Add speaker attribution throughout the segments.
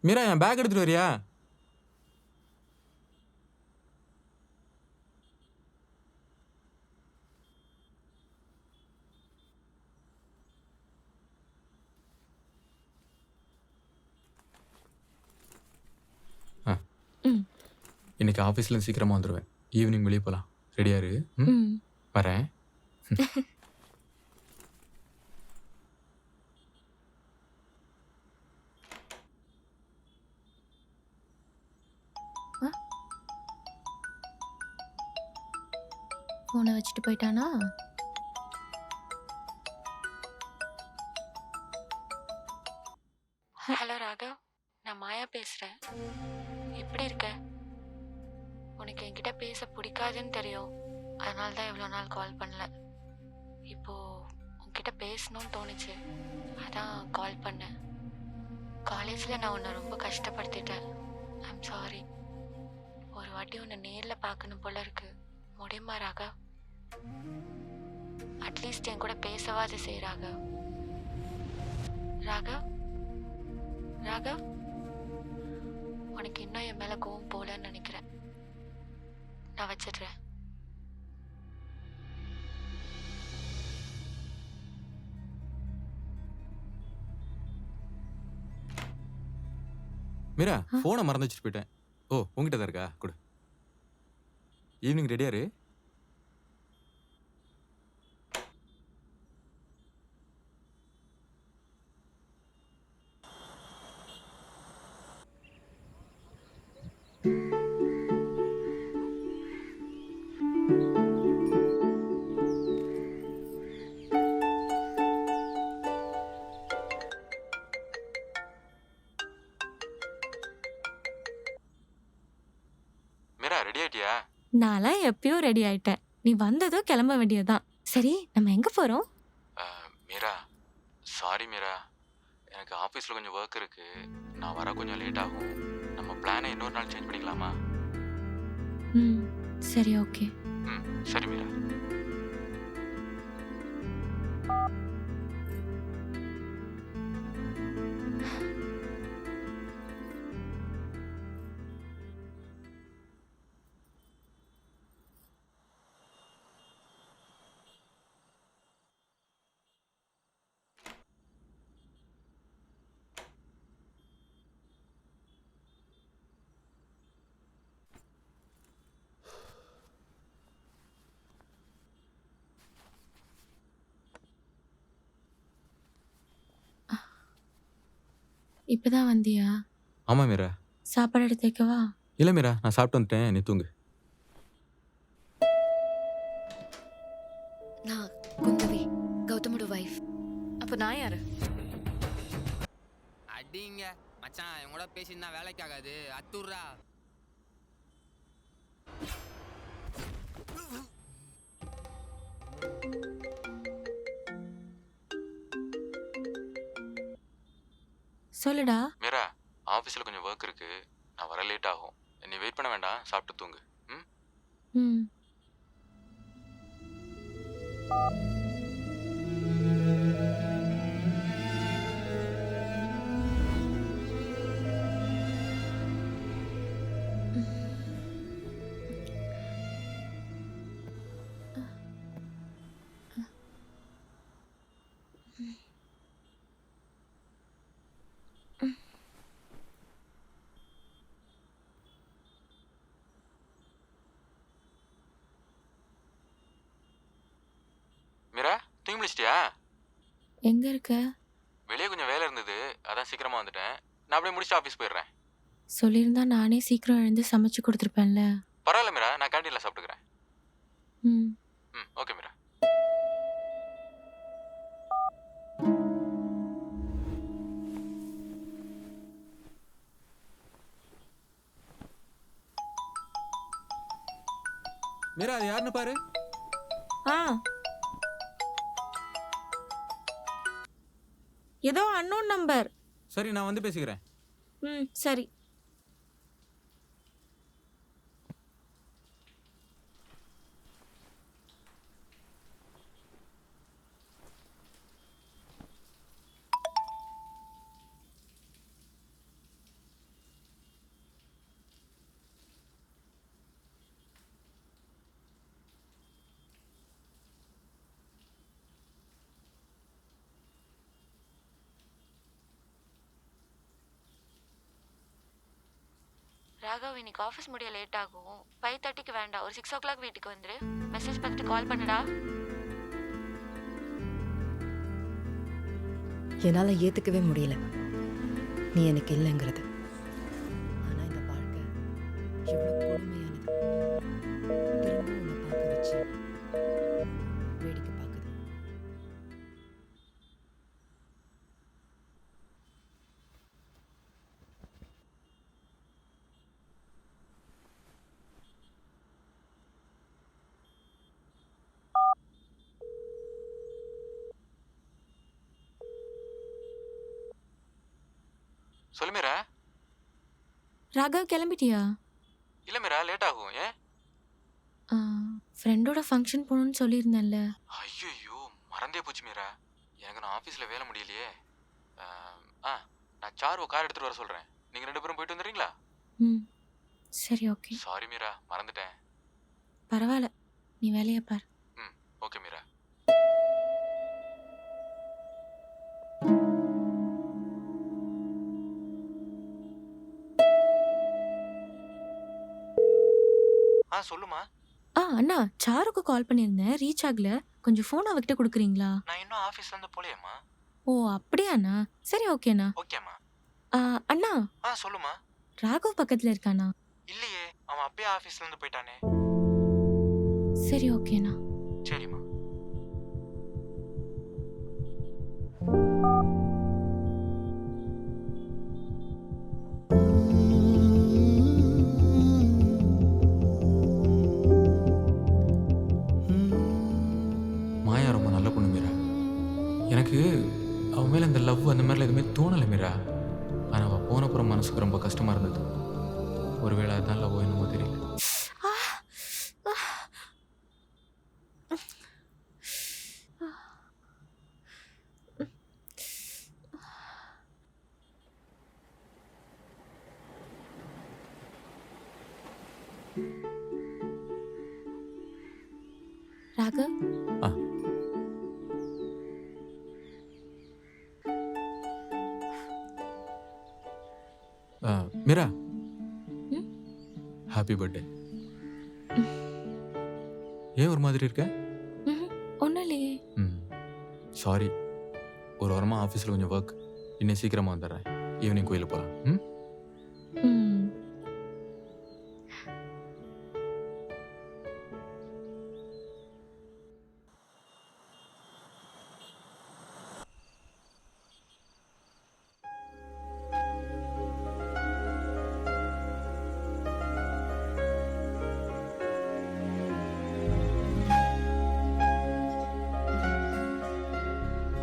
Speaker 1: மீரா என் back எடுத்துட்டு வரியா? இன்னைக்கு ஆஃபீஸ்லேருந்து சீக்கிரமாக வந்துடுவேன். ஈவினிங் வெளியே போகலாம். ரெடியா இரு. வரேன்.
Speaker 2: ஃபோனை வச்சுட்டு போயிட்டானா?
Speaker 3: ஹலோ ராகவ், நான் மாயா பேசுகிறேன். எப்படி இருக்க? உனக்கு என்கிட்ட பேச பிடிக்காதுன்னு தெரியும், அதனால தான் இவ்வளோ நாள் கால் பண்ணல. இப்போது உன்கிட்ட பேசணும்னு தோணுச்சு, அதான் கால் பண்ணேன். காலேஜில் நான் உன்னை ரொம்ப கஷ்டப்படுத்திட்டேன். I'm sorry. ஒரு வாட்டி உன்னை நேரில் பார்க்கணும் போல இருக்கு. முடியுமா ராகவ்? அட்லீஸ்ட் என் கூட பேசவாது செய் ராகவ். ராகவ் ராகவ், உனக்கு இன்னும் என் மேலே கோவம் போலன்னு நினைக்கிறேன். நான் வச்சிடுறேன்.
Speaker 1: மீரா ஃபோனை மறந்து வச்சுட்டு போயிட்டேன். ஓ, உங்ககிட்ட தான் இருக்கா? கொடு. ஈவினிங் ரெடியா இரு. மீரா ரெடி ஆயிட்டியா?
Speaker 2: நான்லாம் எப்பயோ ரெடி ஆயிட்டேன். நீ வந்ததும் கிளம்ப வேண்டியதுதான். சரி, நம்ம எங்க போறோம்?
Speaker 1: மீரா சாரி மீரா, எனக்கு ஆஃபீஸில் கொஞ்சம் ஒர்க் இருக்கு. நான் வர கொஞ்சம் லேட் ஆகும். நம்ம பிளானை இன்னொரு நாள் சேஞ்ச் பண்ணிக்கலாமா?
Speaker 2: சரி, ஓகே.
Speaker 1: சரி மீரா.
Speaker 2: இப்பதான் வந்தியா?
Speaker 1: ஆமாம் மீரா.
Speaker 2: சாப்பாடு எடுத்து வைக்கவா?
Speaker 1: இல்லை மீரா, நான் சாப்பிட்டு வந்துட்டேன். நீ தூங்கு.
Speaker 3: நான் குந்தவி, கௌதமோட வைஃப்.
Speaker 4: அப்போ நான் யாரு?
Speaker 5: அடிங்க மச்சான், இவன் கூட பேசினா வேலைக்கு ஆகாது. அத்துர்றா.
Speaker 2: சொல்லுடா.
Speaker 1: மீரா ஆஃபீஸில் கொஞ்சம் ஒர்க் இருக்கு. நான் வர லேட் ஆகும். நீ வெயிட் பண்ண வேண்டாம், சாப்பிட்டு தூங்கு.
Speaker 2: ம்
Speaker 1: முடிச்சிட்டியா?
Speaker 2: எங்க இருக்க?
Speaker 1: வெளியே கொஞ்சம் வேலை இருந்தது, அதான் சீக்கிரமா வந்துட்டேன். நான் அப்படியே முடிச்சுட்டு ஆஃபீஸ் போயிடுறேன்.
Speaker 2: சொல்லியிருந்தா நானே சீக்கிரம் எழுந்து சமைச்சு கொடுத்துருப்பேன்ல.
Speaker 1: பரவாயில்ல மீரா, நான் கேண்டீன்ல சாப்பிட்டுக்கிறேன்.
Speaker 2: ம்.
Speaker 1: ஓகே மீரா.
Speaker 4: மீரா, அது யாருன்னு பாரு.
Speaker 2: ஆ, ஏதோ அன்னோன் நம்பர்.
Speaker 4: சரி, நான் வந்து பேசிக்கிறேன்.
Speaker 2: ம், சரி.
Speaker 3: ராகவ், இன்னைக்கு ஆஃபீஸ் முடிய லேட் ஆகும். 5:30க்கு வேண்டாம், ஒரு 6 o'clock வீட்டுக்கு வந்துரு. மெசேஜ் பார்த்துட்டு கால் பண்ணுடா.
Speaker 6: என்னால் ஏற்றுக்கவே முடியல நீ எனக்கு இல்லைங்கிறது. ஆனால் இந்த வாழ்க்கை எவ்வளோ கொடுமையானது. திரும்ப உன்னை பார்க்க வச்சு வேடிக்கை பார்க்குது.
Speaker 1: சொல்லு மீரா.
Speaker 2: ராகவ் கிளம்பிட்டியா?
Speaker 1: இல்லை மீரா, லேட் ஆகும். ஏன்?
Speaker 2: ஃப்ரெண்டோட ஃபங்க்ஷன் போகணுன்னு சொல்லியிருந்தேன்ல.
Speaker 1: ஐயோ, மறந்தே போச்சு மீரா. எனக்கு நான் ஆஃபீஸில் வேலை முடியலையே. நான் சாரு கார் எடுத்துகிட்டு வர சொல்கிறேன். நீங்கள் 2 பேரும் போயிட்டு வந்துடுறீங்களா?
Speaker 2: ம், சரி, ஓகே.
Speaker 1: சாரி மீரா, மறந்துட்டேன்.
Speaker 2: பரவாயில்ல, நீ வேலையை பார்.
Speaker 1: ஓகே மீரா. சொல்லுமா.
Speaker 2: அண்ணா, சாருக்கு கால் பண்ணியிருந்தேன், ரீச் ஆகல. கொஞ்சம் ஃபோன் அவகிட்ட கொடுக்குறீங்களா?
Speaker 1: நான் இன்னும் ஆஃபீஸ்லேருந்து போலையேம்மா.
Speaker 2: ஓ, அப்படியாண்ணா? சரி, ஓகேண்ணா.
Speaker 1: ஓகேம்மா.
Speaker 2: அண்ணா,
Speaker 1: சொல்லுமா.
Speaker 2: ராகவ் பக்கத்தில் இருக்காண்ணா?
Speaker 1: இல்லையே, அவன் அப்பயே ஆஃபீஸ்லேருந்து போயிட்டானே.
Speaker 2: சரி, ஓகேண்ணா.
Speaker 1: சரிம்மா. மாயா ரொம்ப நல்ல பொண்ணு மீரா. எனக்கு அவன் மேலே இந்த லவ் அந்த மாதிரிலாம் எதுவுமே தோணலை மீரா. ஆனால் அவள் போனப்புறம் மனசுக்கு ரொம்ப கஷ்டமாக இருந்தது. ஒருவேளை அதுதான் லவ் என்னமோ தெரியல.
Speaker 2: ராகவ்,
Speaker 1: மீரா,
Speaker 2: ம்?
Speaker 1: Happy birthday. ஏன் ஒரு மாதிரி இருக்க?
Speaker 2: ஒன்றும் இல்லையே.
Speaker 1: சாரி, ஒரு வாரமாக ஆஃபீஸில் கொஞ்சம் ஒர்க். இன்னும் சீக்கிரமாக வந்துடுறேன். ஈவினிங் கோயிலுக்கு போகலாம்.
Speaker 2: ம்.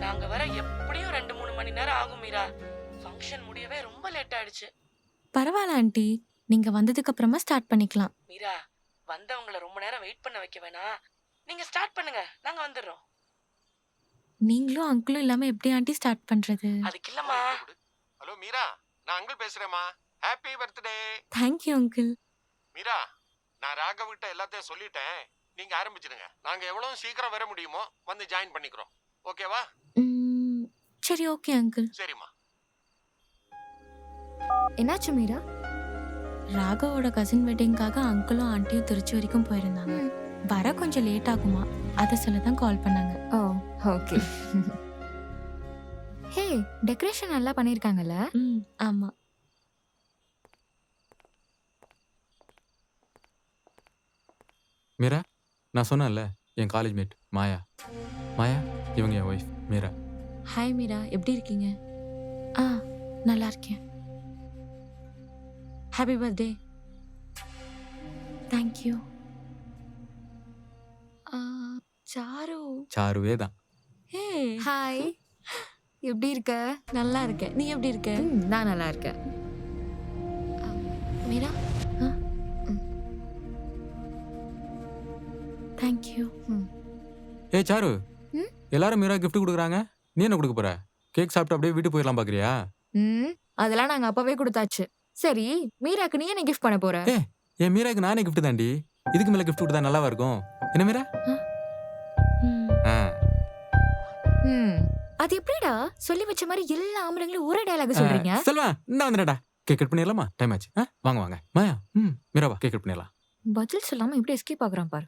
Speaker 7: நாங்க வர எப்படியும் 2-3 மணி நேரம் ஆகும் மீரா. ஃபங்க்ஷன் முடியவே ரொம்ப லேட் ஆயிடுச்சு.
Speaker 2: பரவாயில்ல ஆண்டி, நீங்க வந்ததுக்கு அப்புறமா ஸ்டார்ட் பண்ணிக்கலாம்.
Speaker 7: மீரா, வந்தவங்கள ரொம்ப நேரம் வெயிட் பண்ண வைக்க வேணாம். நீங்க ஸ்டார்ட் பண்ணுங்க, நாங்க வந்துடுறோம்.
Speaker 2: நீங்களும் அங்கிளும் இல்லாம எப்படி ஆண்டி ஸ்டார்ட் பண்றது?
Speaker 7: அதுக்கு இல்லம்மா.
Speaker 8: ஹலோ மீரா, நான் அங்கிள் பேசுறேம்மா. Happy birthday.
Speaker 2: Thank you uncle.
Speaker 8: Meera, நான் ராகவிட்ட எல்லாத்தையும் சொல்லிட்டேன். நீங்க ஆரம்பிச்சிடுங்க. நாங்க எவ்வளவு சீக்கிரம் வர முடியுமோ வந்து ஜாயின் பண்ணிக்கிறோம். ஓகேவா?
Speaker 2: சரி, ஓகே அங்கிள்.
Speaker 8: சரிம்மா.
Speaker 2: என்னாச்சு மீரா? ராகவோட கசின் வெட்டிங்காக அங்கிளும் ஆண்டியும் திருச்சி வரைக்கும் போயிருந்தாங்க. வர கொஞ்சம் லேட் ஆகுமா, அதை சொல்ல தான் கால் பண்ணாங்க.
Speaker 3: ஓ,
Speaker 9: ஓகே. ஹே, டெக்கரேஷன் நல்லா பண்ணிருக்காங்கல்ல?
Speaker 2: ம் ஆமா.
Speaker 1: மீரா, நான் சொன்னேன்ல என் காலேஜ் மேட் மாயா. மாயா இவங்க என் ஒய்ஃப் மீரா.
Speaker 2: ஹாய் மீரா, எப்படி இருக்கீங்க? ஆ நல்லா இருக்கேன். Happy birthday. தேங்க்யூ. சாரு.
Speaker 1: சாருவே தான்.
Speaker 2: ஹே
Speaker 9: ஹாய், எப்படி இருக்க?
Speaker 2: நல்லா இருக்கேன். நீ எப்படி இருக்க?
Speaker 9: நான் நல்லா இருக்கேன்.
Speaker 2: மீரா. தேங்க்யூ.
Speaker 1: ஏய் சாரு,
Speaker 9: ம்?
Speaker 1: எல்லாரும் மீரா gift கொடுக்குறாங்க, நீ என்ன கொடுக்க போற? கேக் சாப்பிட்டு அப்படியே வீட்டுக்கு போயிடலாம் பாக்குறியா?
Speaker 9: அதெல்லாம் நாங்க அப்பவே கொடுத்தாச்சு. சரி, மீராக்கு நீ என்ன கிஃப்ட் பண்ண போற?
Speaker 1: என் மீராக்கு நானே gift தாண்டி. இதுக்கு மேல gift கொடுத்தா நல்லாவா இருக்கும்? என்ன மீரா? ஆ.
Speaker 9: அது எப்படிடா சொல்லி வச்ச மாதிரி எல்லா ஆம்பளைங்களும் ஒரே டயலாக் சொல்றீங்க?
Speaker 1: செல்வா, நான் வந்துடா. கேக் கட் பண்ணிடலாமா? டைம் ஆச்சு. வாங்க வாங்க. மாயா, மீரா வா, கேக் கட் பண்ணிடலாம்.
Speaker 9: பதில் சொல்லாம எப்படி எஸ்கேப் ஆகுறான் பாரு.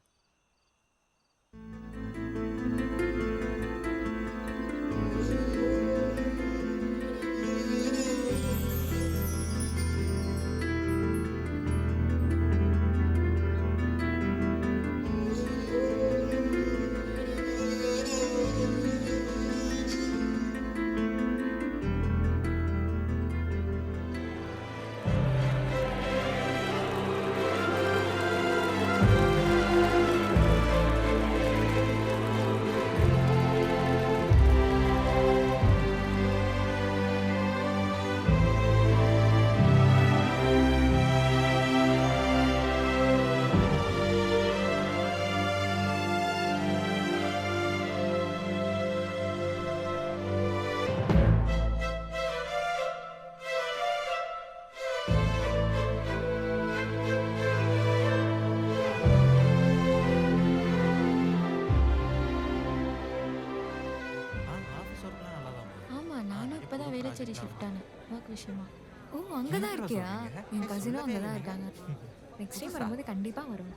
Speaker 2: ஆமா, நானும் இப்பதான் வேலைச்சேரி ஷிஃப்ட் ஆனேன் ஒர்க் விஷயமா.
Speaker 9: ஓ, அங்கதான் இருக்கியா? என் கசினும் அங்கதான் இருக்காங்க. நெக்ஸ்ட் டைம் வரும்போது கண்டிப்பா வரும்.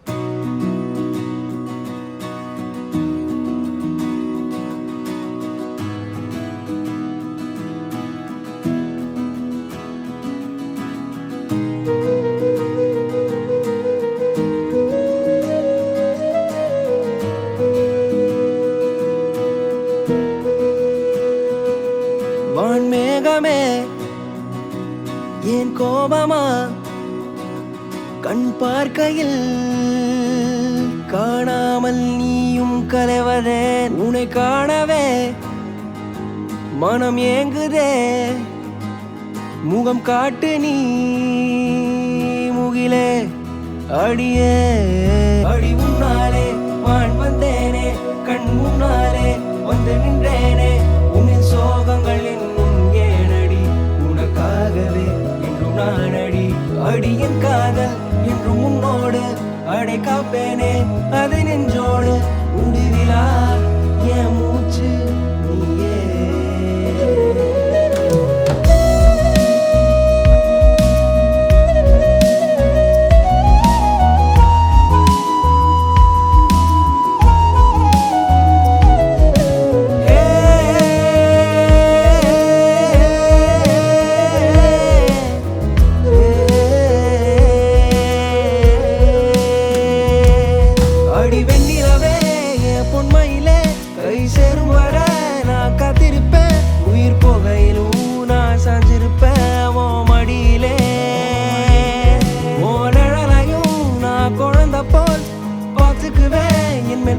Speaker 10: வான்மேகமே ஏன் கோபமா கண் பார்க்கையில் காணாமல் நீயும் கலைவதே உன்னை காணவே மனம் ஏங்குதே முகம் காட்டு நீ முகிலே அடியே அடி முன்னாலே வான் வந்தேனே கண் முன்னாலே வந்து நின்றேனே உன்னின் சோகங்கள் இன்னும் ஏனடி உனக்காகவே என்றும் நானடி அடியின் காதல் என்றும் உன்னோடு அடை காப்பேனே அதை நெஞ்சோடு முடிவிலா என் மூச்சு நீயே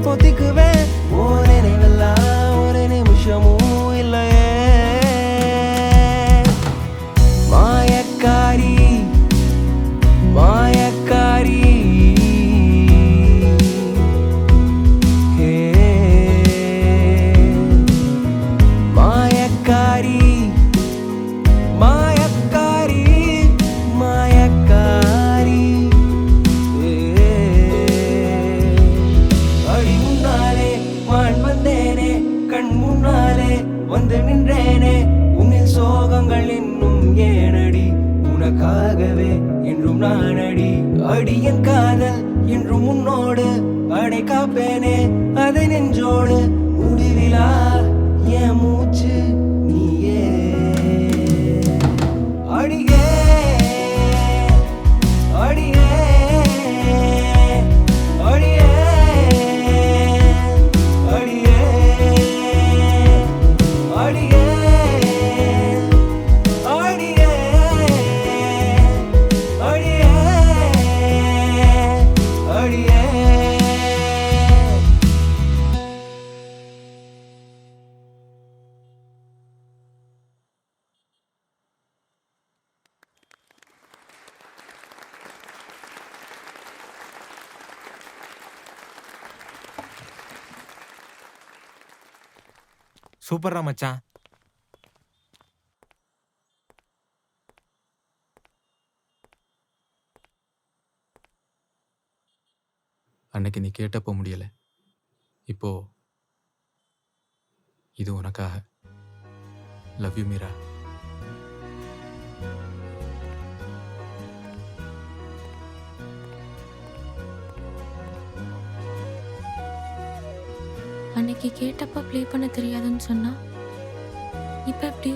Speaker 10: பொத்திக்குவேன் ஒரு நினைவெல்லாம் ஒரு நிமிஷமும் இல்லையே மாயக்காரி மாயக்காரி மாயக்காரி மாயக்காரி மாயக்காரி அடி முன்னாலே வான் வந்தேனே கண் முன்னாலே வந்து நின்றேனே உன்னில் சோகங்கள் இன்னும் ஏனடி உனக்காகவே என்றும் நானடி அடியின் காதல் என்றும் உன்னோடு அடை காப்பேனே அதை நெஞ்சோடு முடிவிலா
Speaker 11: சூப்பர்ரா மச்சான்.
Speaker 1: அன்னைக்கு நீ கேட்டப்போ முடியலை. இப்போ இது உனக்காக. Love you Meera.
Speaker 2: அன்னைக்கு கேட்டப்ப ப்ளே பண்ண தெரியாதுன்னு சொன்னா இப்ப எப்படி?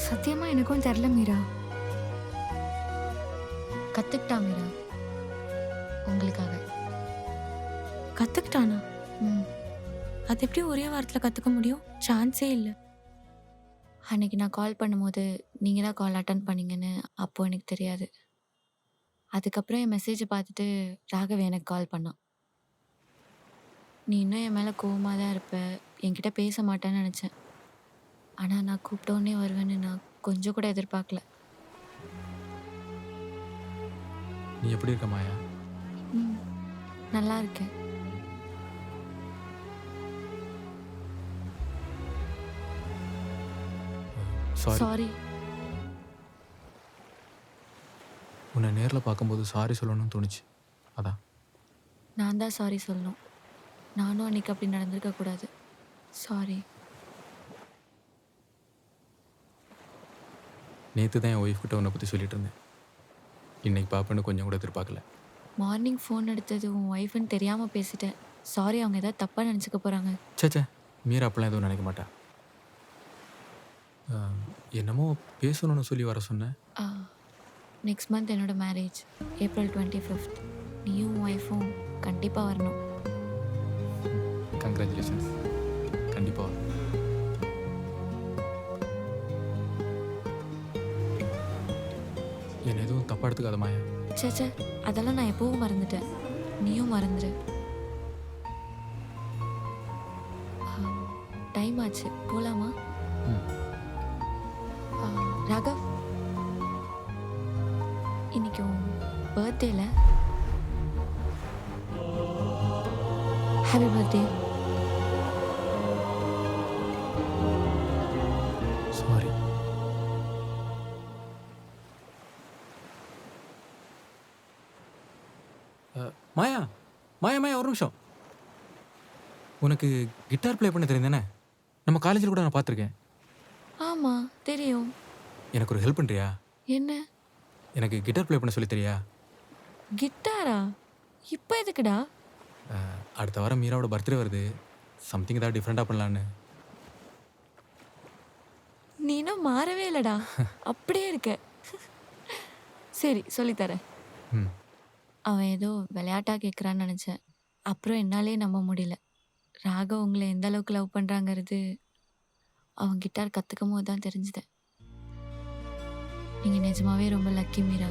Speaker 9: சத்தியமா எனக்கும் தெரில மீரா. கத்துக்கிட்டா மீரா உங்களுக்காக.
Speaker 2: கத்துக்கிட்டானா?
Speaker 9: ம்.
Speaker 2: அது எப்படி ஒரே வாரத்துல கத்துக்க முடியும்? சான்ஸே இல்லை.
Speaker 3: அன்னைக்கு நான் கால் பண்ணும்போது நீங்கள் தான் கால் அட்டன் பண்ணீங்கன்னு அப்போது எனக்கு தெரியாது. அதுக்கப்புறம் என் மெசேஜை பார்த்துட்டு ராகவ் எனக்கு கால் பண்ணான். நீ இன்னும் என் மேலே கோவமாக தான் இருப்ப, என்கிட்ட பேச மாட்டேன்னு நினச்சேன். ஆனால் நான் கூப்பிட்டோன்னே வருவேன்னு நான் கொஞ்சம் கூட எதிர்பார்க்கல.
Speaker 1: நீ எப்படி இருக்க மாயா?
Speaker 3: ம், நல்லா இருக்கேன்.
Speaker 1: சாரி.
Speaker 3: சாரி.
Speaker 1: உன்னை நேரில் பார்க்கும்போது சாரி சொல்லணும்னு தோணுச்சு. அதான்.
Speaker 3: நான் தான் சாரி சொல்லணும். நானும் அன்னைக்கு அப்படி நடந்திருக்கக்கூடாது. சாரி.
Speaker 1: நேற்று தான் என் ஒய்ஃப் கிட்ட உன்னை பற்றி சொல்லிட்டு இருந்தேன். இன்னைக்கு பார்ப்பேன்னு கொஞ்சம் கூட எதிர்பார்க்கல.
Speaker 3: மார்னிங் ஃபோன் எடுத்தது உன் ஒய்ஃப்னு தெரியாமல் பேசிட்டேன். சாரி, அவங்க ஏதாவது தப்பாக நினச்சிக்க போகிறாங்க.
Speaker 1: சேச்சே, மீரா அப்பெல்லாம் எதுவும் நினைக்க மாட்டா. என்னமோ பேசணும்னு சொல்லி வர சொன்னேன்.
Speaker 3: நெக்ஸ்ட் மந்த் என்னோட மேரேஜ், April 25th. நீயும் உன் ஒய்ஃபும் கண்டிப்பாக வரணும்.
Speaker 1: கங்க்ராச்சுலேஷன்ஸ். கண்டிப்பாக. என்ன எதுவும் தப்பாக எடுத்துக்காத மாயா.
Speaker 3: சேச்சே, அதெல்லாம் நான் எப்பவும் மறந்துட்டேன். நீயும் மறந்துடு. டைம் ஆச்சு, போகலாமா?
Speaker 1: ம்.
Speaker 3: ராகவ், இன்னைக்கு உன் பர்த்டேல ஹாப்பி பர்த்டே.
Speaker 1: சாரி. மாயா மாயா மாயா ஒரு நிமிஷம். உனக்கு கிட்டார் ப்ளே பண்ண தெரியும் தானே? நம்ம காலேஜில் கூட நான் பார்த்துருக்கேன்.
Speaker 3: ஆமாம், தெரியும்.
Speaker 1: எனக்கு ஒரு ஹெல்ப் பண்ணுறியா?
Speaker 3: என்ன?
Speaker 1: எனக்கு கிட்டார் ப்ளே பண்ண சொல்லி தெரியா?
Speaker 3: கிட்டாரா? இப்போ எதுக்குடா?
Speaker 1: அடுத்த வாரம் மீராவோட பர்த்டே வருது. சம்திங் ஏதாவது டிஃப்ரெண்ட்டாக பண்ணலான்னு.
Speaker 3: நீ இன்னும் மாறவே இல்லைடா, அப்படியே இருக்க. சரி, சொல்லித்தரேன்.
Speaker 1: ம்.
Speaker 3: அவன் ஏதோ விளையாட்டாக கேட்குறான்னு நினச்சேன். அப்புறம் என்னாலே நம்ப முடியல. ராகவ் உங்களை எந்த அளவுக்கு லவ் பண்ணுறாங்கிறது அவன் கிட்டார் கற்றுக்கும் போது தான் தெரிஞ்சுது. நீங்கள் நிஜமாவே ரொம்ப லக்கி மீரா.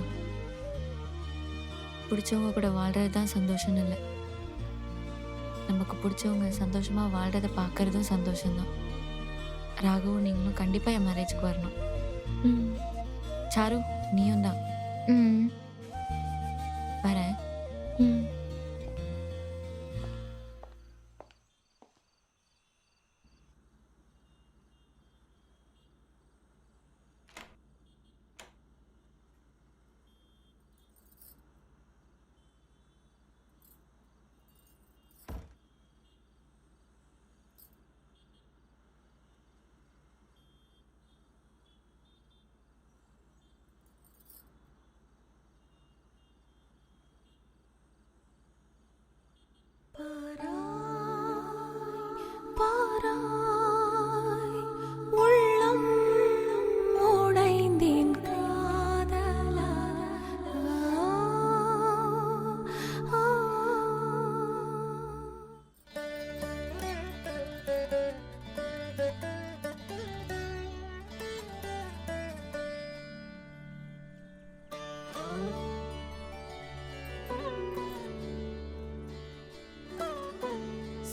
Speaker 3: பிடிச்சவங்க கூட வாழ்கிறது தான் சந்தோஷம்னு இல்லை, நமக்கு பிடிச்சவங்க சந்தோஷமாக வாழ்கிறத பார்க்குறதும் சந்தோஷம்தான். ராகவும் நீங்களும் கண்டிப்பாக என் மேரேஜுக்கு வரணும்.
Speaker 2: ம்.
Speaker 3: சாரு, நீயும் தான்.
Speaker 2: ம்.
Speaker 3: வரேன்.
Speaker 2: ம்.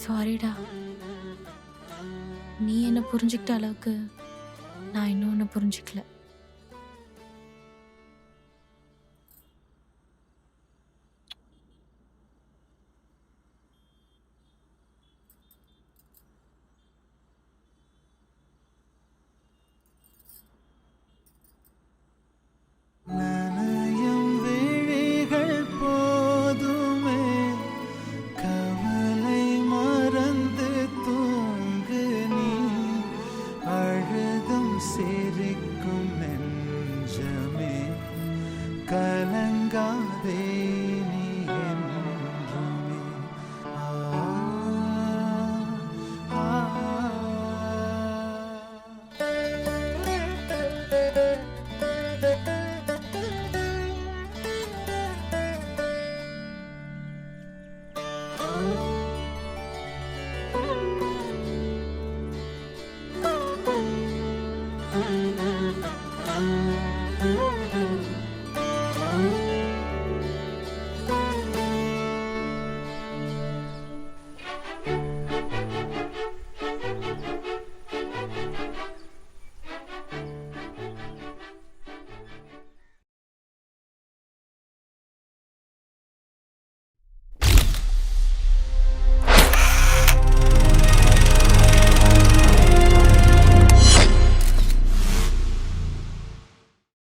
Speaker 2: சாரிடா. நீ என்ன புரிஞ்சுக்கிட்ட அளவுக்கு நான் இன்னும் ஒன்று புரிஞ்சுக்கல.